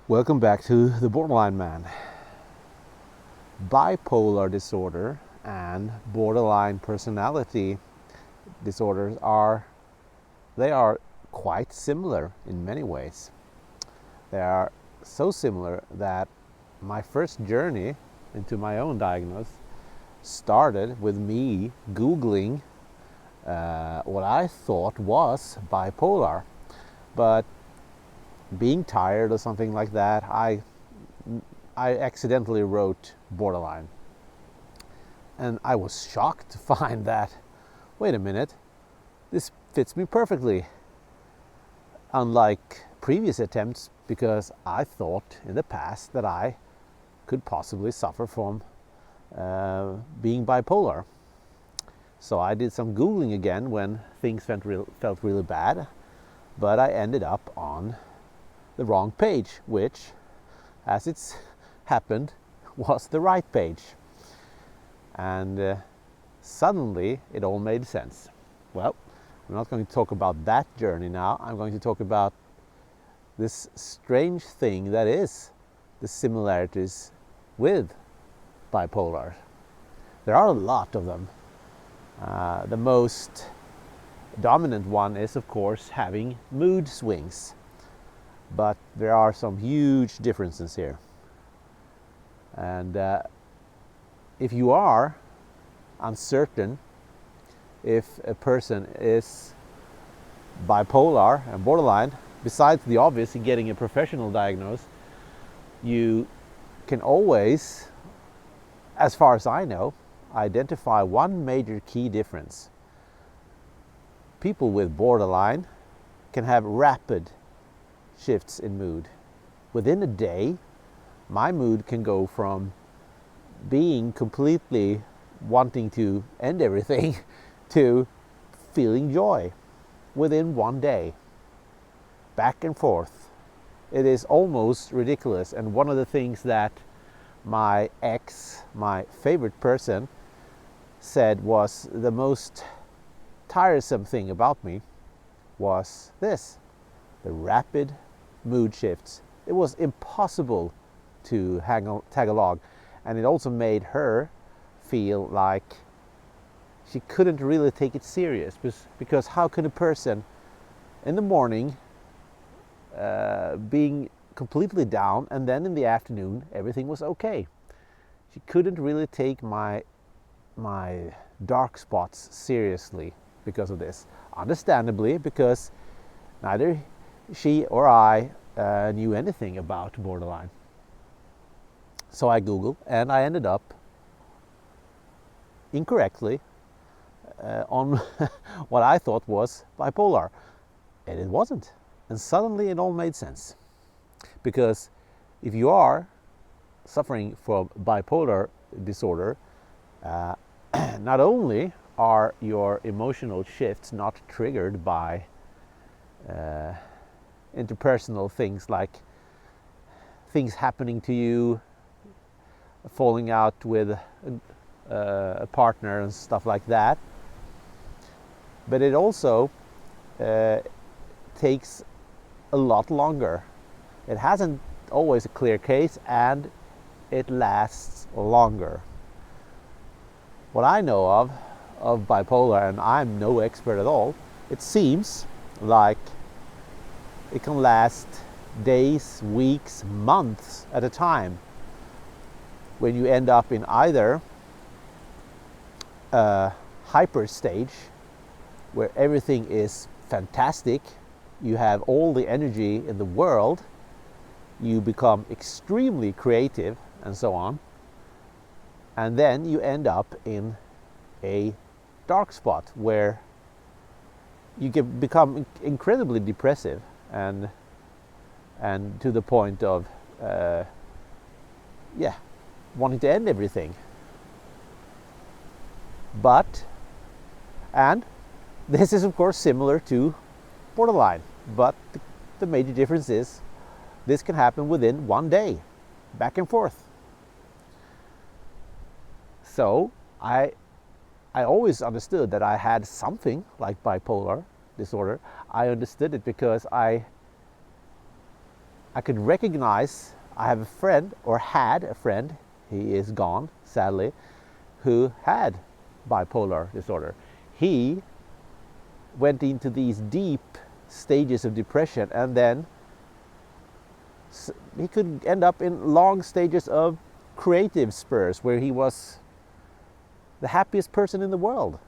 Welcome back to the Borderline Man. Bipolar disorder and borderline personality disorders are quite similar in many ways. They are so similar that my first journey into my own diagnosis started with me Googling what I thought was bipolar. But being tired or something like that, I accidentally wrote borderline. And I was shocked to find that, wait a minute, this fits me perfectly. Unlike previous attempts, because I thought in the past that I could possibly suffer from being bipolar. So I did some Googling again when things felt really bad, but I ended up on the wrong page, which, as it's happened, was the right page. And suddenly it all made sense. Well, I'm not going to talk about that journey now. I'm going to talk about this strange thing that is the similarities with bipolar. There are a lot of them. The most dominant one is, of course, having mood swings. But there are some huge differences here. And if you are uncertain if a person is bipolar and borderline, besides the obvious in getting a professional diagnosis, you can always, as far as I know, identify one major key difference. People with borderline can have rapid shifts in mood. Within a day, my mood can go from being completely wanting to end everything to feeling joy within one day. Back and forth. It is almost ridiculous. And one of the things that my ex, my favorite person, said was the most tiresome thing about me was this: the rapid mood shifts. It was impossible to tag along, and it also made her feel like she couldn't really take it serious, because how can a person in the morning being completely down, and then in the afternoon everything was okay? She couldn't really take my dark spots seriously because of this. Understandably, because neither she or I knew anything about borderline. So I Googled, and I ended up incorrectly on what I thought was bipolar. And it wasn't. And suddenly it all made sense. Because if you are suffering from bipolar disorder, not only are your emotional shifts not triggered by interpersonal things like things happening to you, falling out with a partner and stuff like that, but it also takes a lot longer. It hasn't always a clear case, and it lasts longer. What I know of bipolar, and I'm no expert at all, it seems like it can last days, weeks, months at a time, when you end up in either a hyper stage where everything is fantastic, you have all the energy in the world, you become extremely creative and so on, and then you end up in a dark spot where you can become incredibly depressive and to the point of wanting to end everything. And this is of course similar to borderline, but the major difference is this can happen within one day, back and forth. So I always understood that I had something like bipolar disorder. I understood it because I I could recognize, I have a friend, or had a friend, he is gone, sadly, who had bipolar disorder. He went into these deep stages of depression, and then he could end up in long stages of creative spurs where he was the happiest person in the world,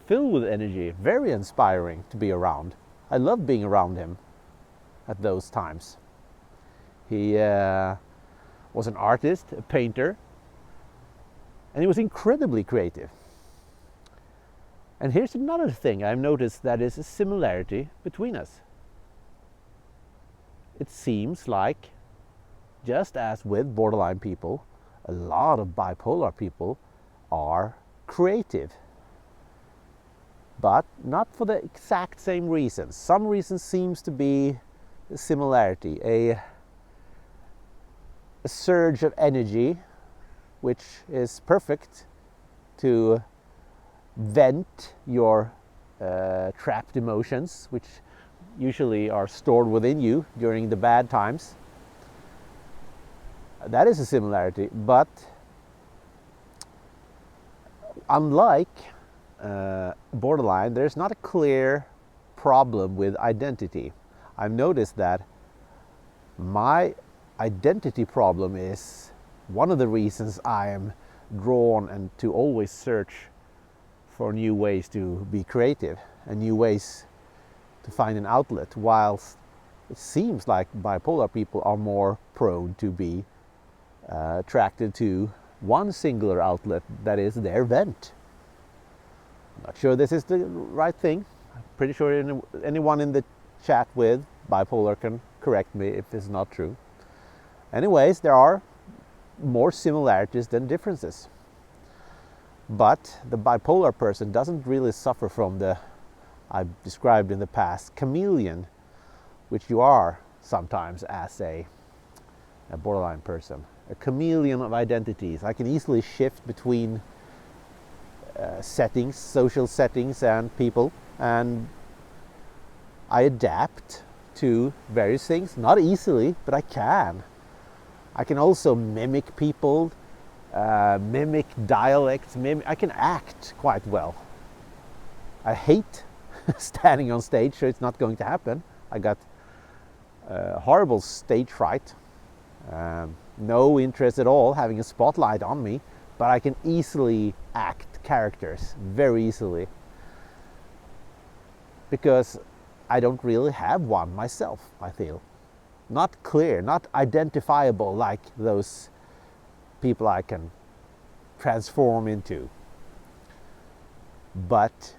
filled with energy, very inspiring to be around. I loved being around him at those times. He was an artist, a painter, and he was incredibly creative. And here's another thing I've noticed that is a similarity between us. It seems like, just as with borderline people, a lot of bipolar people are creative. But not for the exact same reasons. Some reason seems to be a similarity, a surge of energy, which is perfect to vent your trapped emotions, which usually are stored within you during the bad times. That is a similarity, but unlike borderline, there's not a clear problem with identity. I've noticed that my identity problem is one of the reasons I am drawn and to always search for new ways to be creative and new ways to find an outlet, whilst it seems like bipolar people are more prone to be attracted to one singular outlet, that is their vent. I'm not sure this is the right thing. I'm pretty sure anyone in the chat with bipolar can correct me if it's not true. Anyways, there are more similarities than differences. But the bipolar person doesn't really suffer from the, I've described in the past, chameleon, which you are sometimes as a borderline person. A chameleon of identities. I can easily shift between settings, social settings and people, and I adapt to various things. Not easily, but I can. I can also mimic people, mimic dialects, I can act quite well. I hate standing on stage, so it's not going to happen. I got horrible stage fright. No interest at all having a spotlight on me, but I can easily act characters, very easily. Because I don't really have one myself, I feel. Not clear, not identifiable like those people I can transform into. But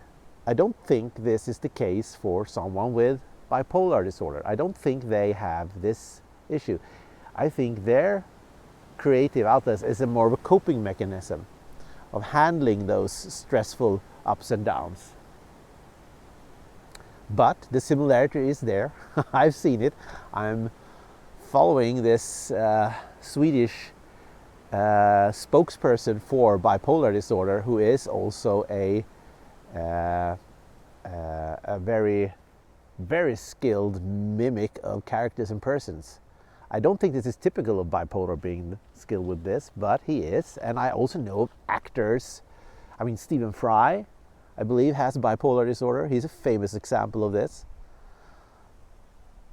I don't think this is the case for someone with bipolar disorder. I don't think they have this issue. I think their creative outlets is a more of a coping mechanism of handling those stressful ups and downs. But the similarity is there. I've seen it. I'm following this Swedish spokesperson for bipolar disorder, who is also a very, very skilled mimic of characters and persons. I don't think this is typical of bipolar being skilled with this, but he is. And I also know of actors. I mean, Stephen Fry, I believe, has bipolar disorder. He's a famous example of this.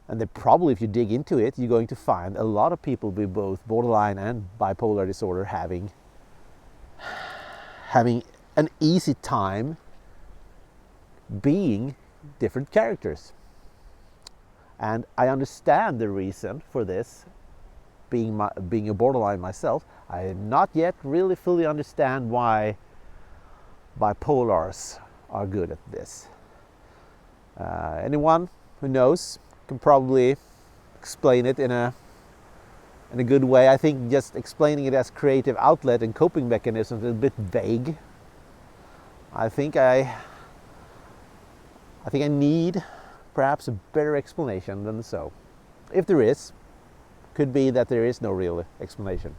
And they probably, if you dig into it, you're going to find a lot of people with both borderline and bipolar disorder having an easy time being different characters. And I understand the reason for this, being a borderline myself. I not yet really fully understand why bipolars are good at this. Anyone who knows can probably explain it in a good way. I think just explaining it as creative outlet and coping mechanisms is a bit vague. I think I need perhaps a better explanation than so. If there is, could be that there is no real explanation.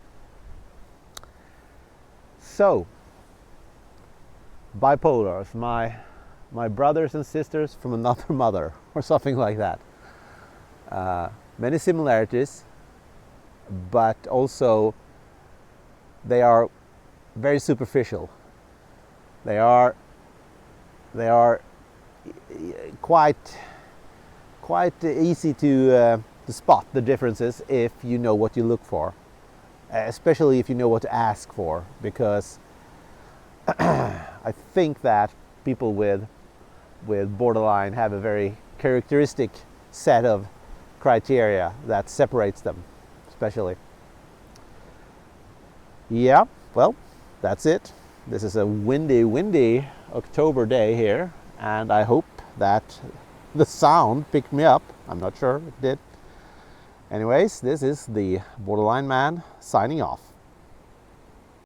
So, bipolars, my brothers and sisters from another mother, or something like that. Many similarities, but also they are very superficial. They are quite easy to spot the differences if you know what you look for, especially if you know what to ask for, because I think that people with borderline have a very characteristic set of criteria that separates them, especially. Yeah, well, that's it. This is a windy October day here, and I hope that the sound picked me up. I'm not sure it did. Anyways, this is the Borderline Man signing off.